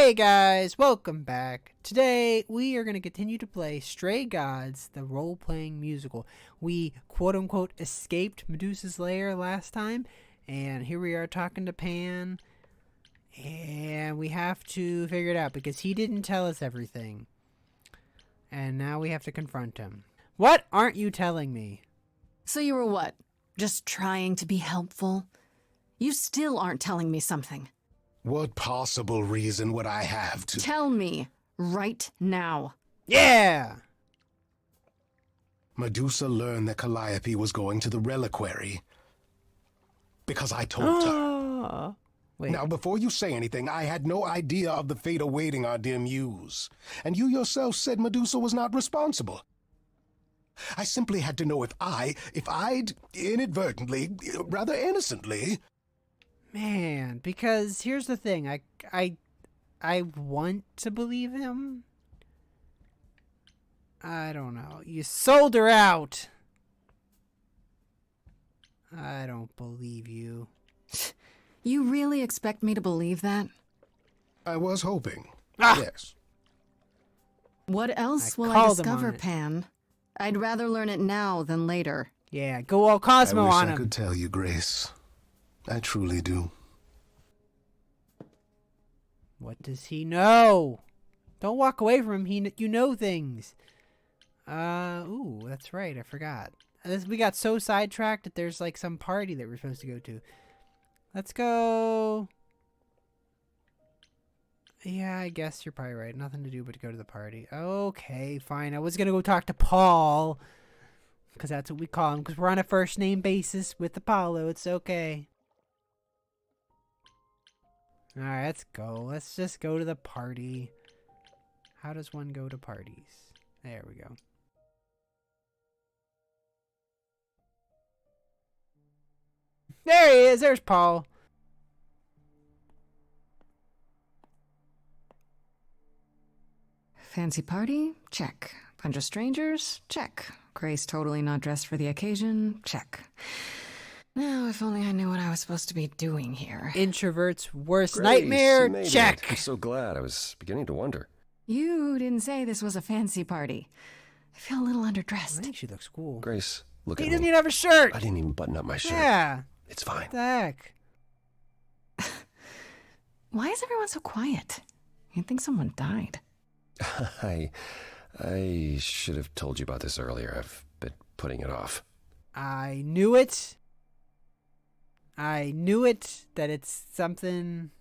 Hey guys, welcome back. Today we are going to continue to play Stray Gods, the role-playing musical. We quote-unquote escaped Medusa's lair last time, and here we are talking to Pan, and we have to figure it out because he didn't tell us everything. And now we have to confront him. What aren't you telling me? So you were what? Just trying to be helpful? You still aren't telling me something. What possible reason would I have to... Tell me, right now. Yeah! Medusa learned that Calliope was going to the reliquary because I told her. Wait. Now, before you say anything, I had no idea of the fate awaiting our dear muse. And you yourself said Medusa was not responsible. I simply had to know if I'd inadvertently, rather innocently... Man, because here's the thing, I want to believe him. I don't know. You sold her out. I don't believe you. You really expect me to believe that? I was hoping. Ah! Yes. What else will I called him discover, on it. Pan? I'd rather learn it now than later. Yeah, go all Cosmo I wish on I him. could tell you, Grace. I truly do. What does he know? Don't walk away from him. You know things. Ooh, that's right. I forgot. We got so sidetracked that there's like some party that we're supposed to go to. Let's go. Yeah, I guess you're probably right. Nothing to do but to go to the party. Okay, fine. I was going to go talk to Paul, because that's what we call him, because we're on a first name basis with Apollo. It's okay. Alright, let's go. Let's just go to the party. How does one go to parties? There we go. There he is. There's Paul. Fancy party? Check. Bunch of strangers? Check. Grace totally not dressed for the occasion? Check. Now, if only I knew what I was supposed to be doing here. Introverts' worst Grace, nightmare? you made it. Check. I'm so glad. I was beginning to wonder. You didn't say this was a fancy party. I feel a little I underdressed. think she looks cool. Grace, look He at doesn't me. even have a shirt. I didn't even button up my shirt. Yeah. It's fine. What the heck? Why is everyone so quiet? You'd think someone died. I should have told you about this earlier. I've been putting it off. I knew it. I knew it, that it's something.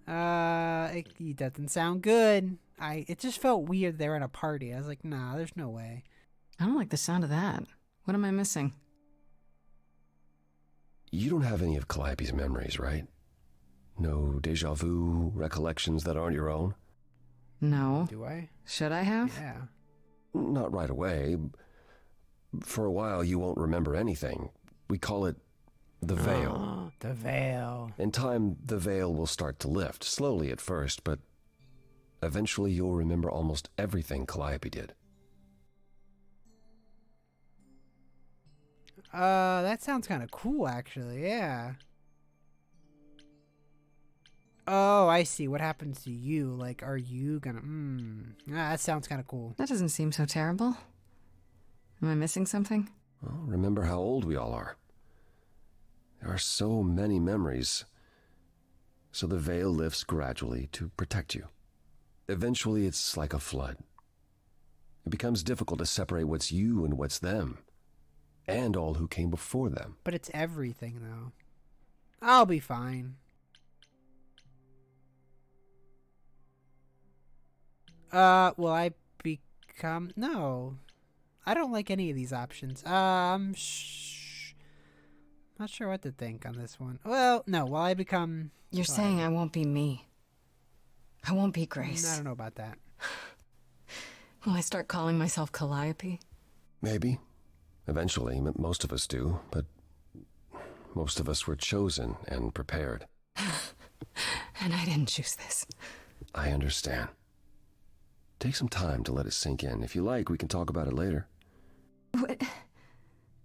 It doesn't sound good. It just felt weird they were at a party. I was like, nah, there's no way. I don't like the sound of that. What am I missing? You don't have any of Calliope's memories, right? No deja vu recollections that aren't your own? No. Do I? Should I have? Yeah. Not right away. For a while, you won't remember anything. We call it the veil. The veil. In time, the veil will start to lift, slowly at first, but eventually you'll remember almost everything Calliope did. That sounds kind of cool, actually. Yeah. Oh, I see. What happens to you? Like, are you gonna... that sounds kind of cool. That doesn't seem so terrible. Am I missing something? Well, remember how old we all are. There are so many memories. So the veil lifts gradually to protect you. Eventually, it's like a flood. It becomes difficult to separate what's you and what's them, and all who came before them. But it's everything, though. I'll be fine. Will I become... No. I don't like any of these options. Not sure what to think on this one. Well, no. Will I become... You're saying I won't be me. I won't be Grace. I don't know about that. Will I start calling myself Calliope? Maybe. Eventually, most of us do, but most of us were chosen and prepared. And I didn't choose this. I understand. Take some time to let it sink in. If you like, we can talk about it later. What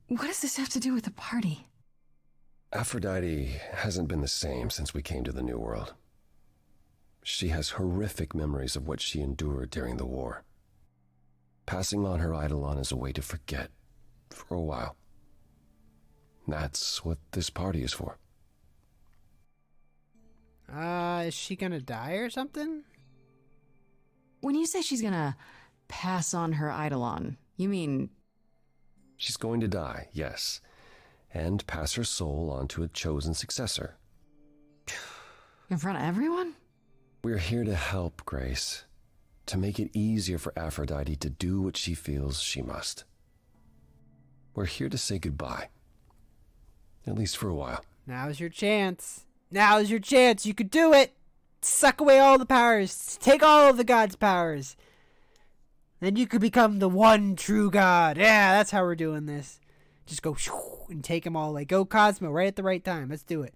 does this have to do with the party? Aphrodite hasn't been the same since we came to the New World. She has horrific memories of what she endured during the war. Passing on her eidolon is a way to forget, for a while. That's what this party is for. Is she gonna die or something? When you say she's gonna pass on her eidolon, you mean... She's going to die, yes, and pass her soul on to a chosen successor. in front of everyone? We're here to help, Grace. To make it easier for Aphrodite to do what she feels she must. We're here to say goodbye. At least for a while. Now's your chance. Now's your chance. You could do it. Suck away all the powers. Take all of the gods' powers. Then you could become the one true god. Yeah, that's how we're doing this. Just go and take them all. Like, go Cosmo right at the right time. Let's do it.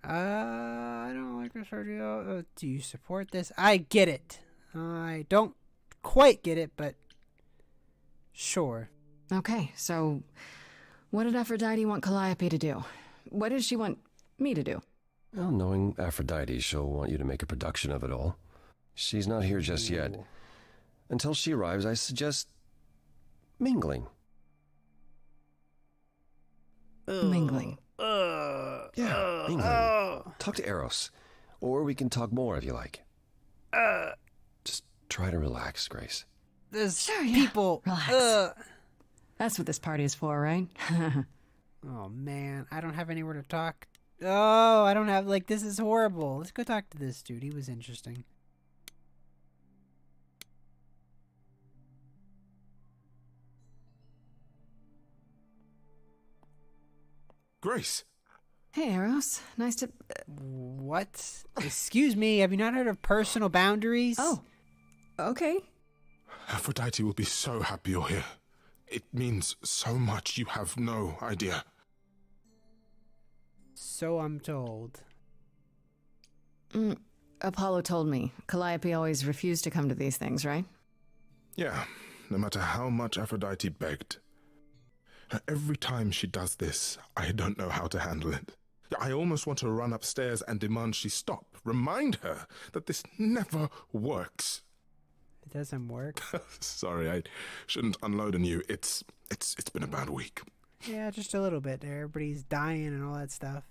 I don't like this idea. Do you support this? I get it. I don't quite get it, but sure. Okay, so what did Aphrodite want Calliope to do? What did she want me to do? Well, knowing Aphrodite, she'll want you to make a production of it all. She's not here just yet. Until she arrives, I suggest mingling. Mingling. Yeah, mingling. Talk to Eros. Or we can talk more if you like. Just try to relax, Grace. There's Sure, yeah. people. Relax. That's what this party is for, right? Oh, man. I don't have anywhere to talk. Oh, I don't have, like, this is horrible. Let's go talk to this dude. He was interesting. Grace! Hey, Eros. Nice to... What? Excuse me, have you not heard of personal boundaries? Oh, okay. Aphrodite will be so happy you're here. It means so much you have no idea. So I'm told. Apollo told me. Calliope always refused to come to these things, right? Yeah, no matter how much Aphrodite begged. Every time she does this, I don't know how to handle it. I almost want to run upstairs and demand she stop. Remind her that this never works. It doesn't work. Sorry, I shouldn't unload on you. It's been a bad week. Yeah, just a little bit. Everybody's dying and all that stuff.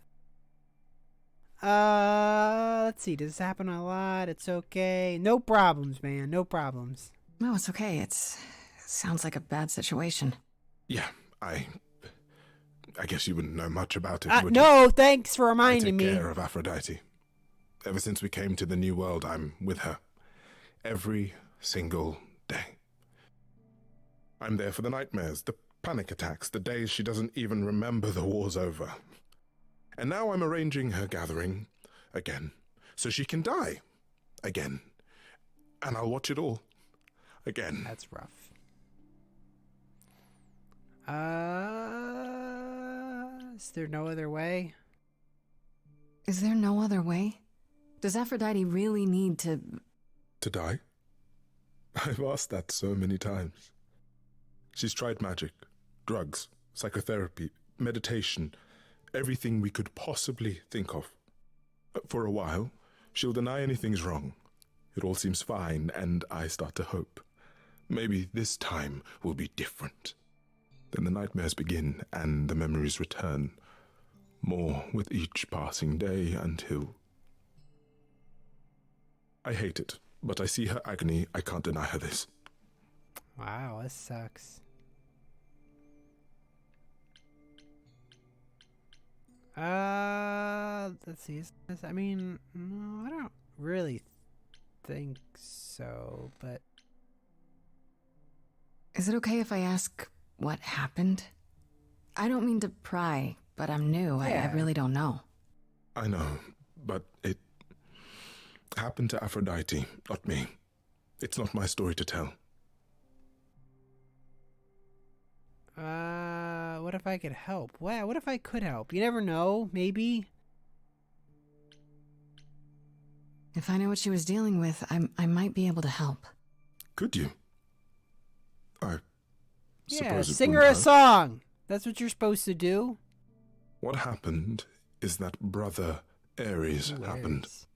Let's see. Does this happen a lot? It's okay. No problems, man. No problems. No, it's okay. It sounds like a bad situation. Yeah, I guess you wouldn't know much about it, would you? No, thanks for I reminding take me. care of Aphrodite. Ever since we came to the new world, I'm with her. Every single day. I'm there for the nightmares, the panic attacks, the days she doesn't even remember the war's over. And now I'm arranging her gathering again, so she can die again. And I'll watch it all again. That's rough. Is there no other way? Is there no other way? Does Aphrodite really need to... To die? I've asked that so many times. She's tried magic, drugs, psychotherapy, meditation, everything we could possibly think of. For a while, she'll deny anything's wrong. It all seems fine, and I start to hope. Maybe this time will be different. Then the nightmares begin, and the memories return. More with each passing day until... I hate it, but I see her agony. I can't deny her this. Wow, this sucks. Let's see. I mean, no, I don't really think so, but... Is it okay if I ask what happened? I don't mean to pry, but I'm new. Yeah. I really don't know. I know, but it happened to Aphrodite, not me. It's not my story to tell. What if I could help? Wow, what if I could help? You never know, maybe? If I know what she was dealing with, I might be able to help. Could you? I Yeah, suppose it sing her wouldn't a hurt. song. That's what you're supposed to do. What happened is that Brother Ares Who happened. cares?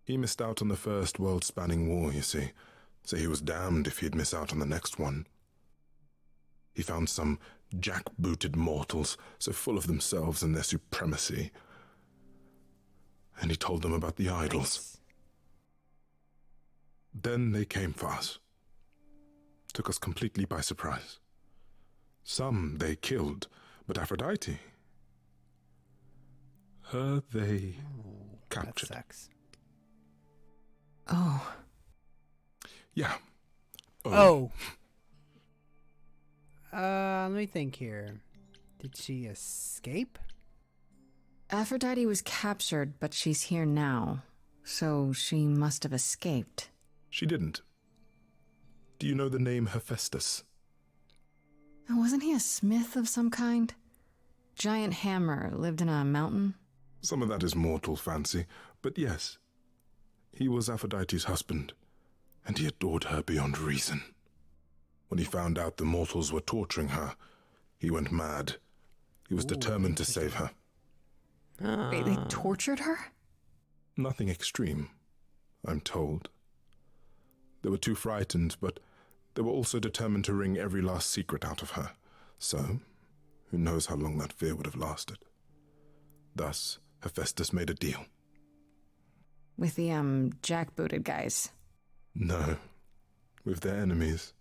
He missed out on the first world-spanning war, you see, so he was damned if he'd miss out on the next one. He found some jackbooted mortals so full of themselves and their supremacy, and he told them about the idols. Nice. Then they came for us. Took us completely by surprise. Some they killed, but Aphrodite, her they captured. That sucks. Oh. Yeah. Oh. Let me think here. Did she escape? Aphrodite was captured, but she's here now. So she must have escaped. She didn't. Do you know the name Hephaestus? Wasn't he a smith of some kind? Giant hammer, lived in a mountain? Some of that is mortal fancy, but yes. He was Aphrodite's husband, and he adored her beyond reason. When he found out the mortals were torturing her, he went mad. He was determined to save her. Wait, they tortured her? Nothing extreme, I'm told. They were too frightened, but they were also determined to wring every last secret out of her. So, who knows how long that fear would have lasted. Thus, Hephaestus made a deal. With the, jackbooted guys. No, with their enemies.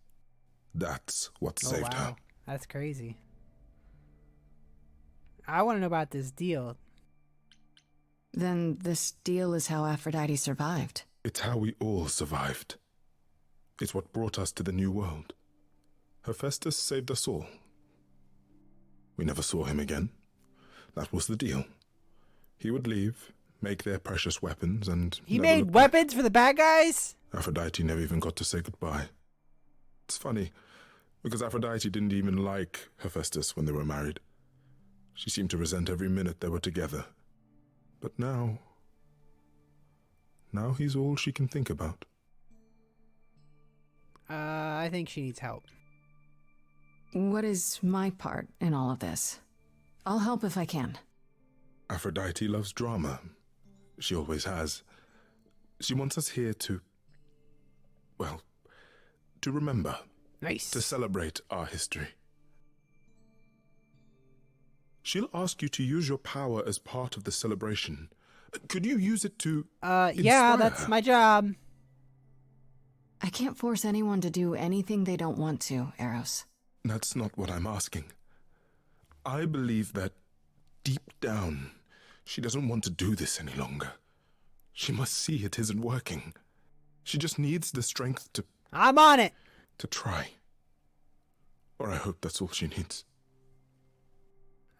That's what saved her. That's crazy. I want to know about this deal. Then this deal is how Aphrodite survived. It's how we all survived. It's what brought us to the new world. Hephaestus saved us all. We never saw him again. That was the deal. He would leave, make their precious weapons, and He never made look back. weapons for the bad guys? Aphrodite never even got to say goodbye. It's funny, because Aphrodite didn't even like Hephaestus when they were married. She seemed to resent every minute they were together. But now he's all she can think about. I think she needs help. What is my part in all of this? I'll help if I can. Aphrodite loves drama. She always has. She wants us here to remember. Nice. To celebrate our history. She'll ask you to use your power as part of the celebration. Could you use it to yeah, inspire that's her? my job. I can't force anyone to do anything they don't want to, Eros. That's not what I'm asking. I believe that deep down, she doesn't want to do this any longer. She must see it isn't working. She just needs the strength I'm on it. to try. Or I hope that's all she needs.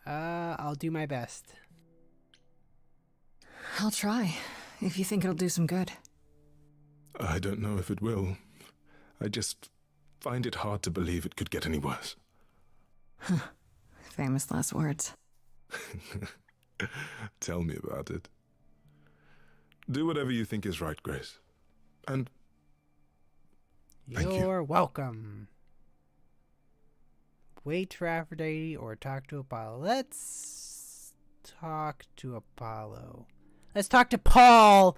I'll do my best. I'll try, if you think it'll do some good. I don't know if it will. I just find it hard to believe it could get any worse. Famous last words. Tell me about it. Do whatever you think is right, Grace. And thank you. You're welcome. Wait for Aphrodite or talk to Apollo. Let's talk to Apollo. Let's talk to Paul.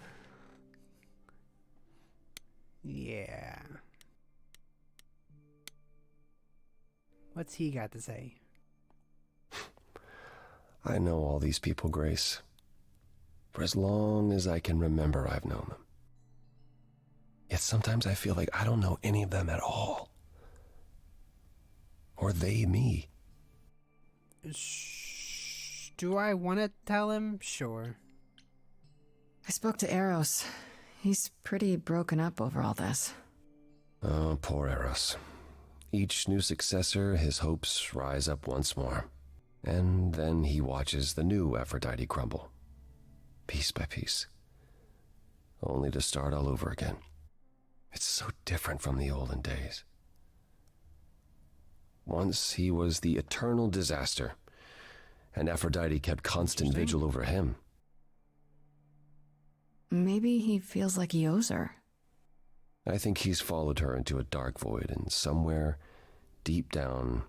Yeah. What's he got to say? I know all these people, Grace. For as long as I can remember, I've known them. Yet sometimes I feel like I don't know any of them at all. Or they me. Do I want to tell him? Sure. I spoke to Eros. He's pretty broken up over all this. Oh, poor Eros. Each new successor, his hopes rise up once more. And then he watches the new Aphrodite crumble. Piece by piece. Only to start all over again. It's so different from the olden days. Once he was the eternal disaster, and Aphrodite kept constant vigil over him. Maybe he feels like he owes her. I think he's followed her into a dark void, and somewhere, deep down,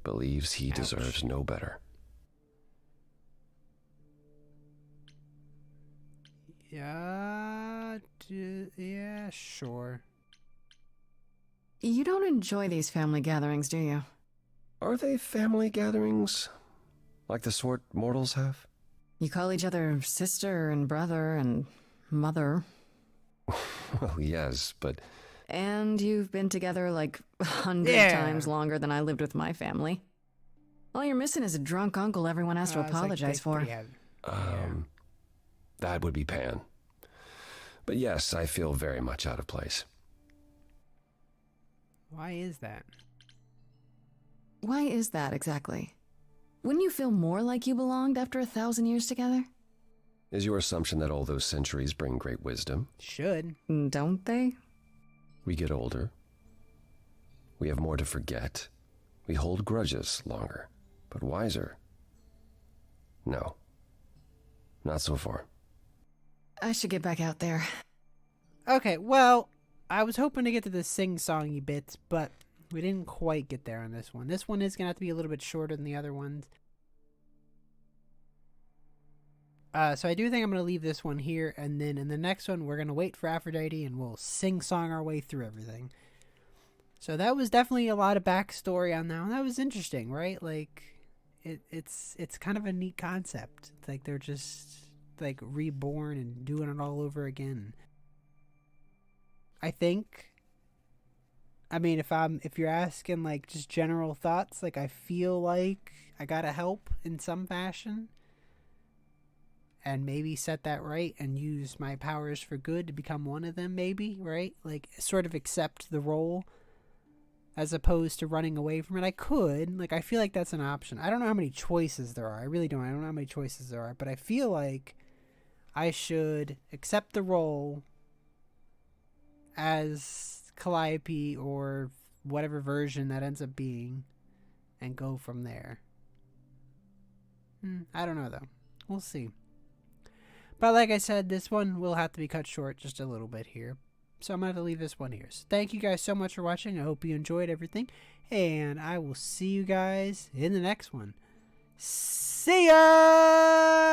believes he deserves no better. Yeah, yeah, sure. You don't enjoy these family gatherings, do you? Are they family gatherings? Like the sort mortals have? You call each other sister and brother and mother. Well, yes, but... And you've been together like 100 Yeah. times longer than I lived with my family. All you're missing is a drunk uncle everyone has to It's like apologize for. pretty heavy. That would be Pan. But yes, I feel very much out of place. Why is that? Why is that exactly? Wouldn't you feel more like you belonged after 1,000 years together? Is your assumption that all those centuries bring great wisdom? Should. Don't they? We get older. We have more to forget. We hold grudges longer, but wiser. No. Not so far. I should get back out there. Okay, well, I was hoping to get to the sing-songy bits, but we didn't quite get there on this one. This one is going to have to be a little bit shorter than the other ones. So I do think I'm going to leave this one here, and then in the next one, we're going to wait for Aphrodite, and we'll sing-song our way through everything. So that was definitely a lot of backstory on that one. That was interesting, right? Like, it's kind of a neat concept. It's like they're just, like, reborn and doing it all over again. I think, I mean, if you're asking, like, just general thoughts, like, I feel like I gotta help in some fashion. And maybe set that right and use my powers for good to become one of them, maybe, right? Like, sort of accept the role as opposed to running away from it. I could. Like, I feel like that's an option. I don't know how many choices there are. I really don't. I don't know how many choices there are. But I feel like I should accept the role as Calliope or whatever version that ends up being and go from there. I don't know, though. We'll see. But like I said, this one will have to be cut short just a little bit here. So I'm going to have to leave this one here. So thank you guys so much for watching. I hope you enjoyed everything. And I will see you guys in the next one. See ya!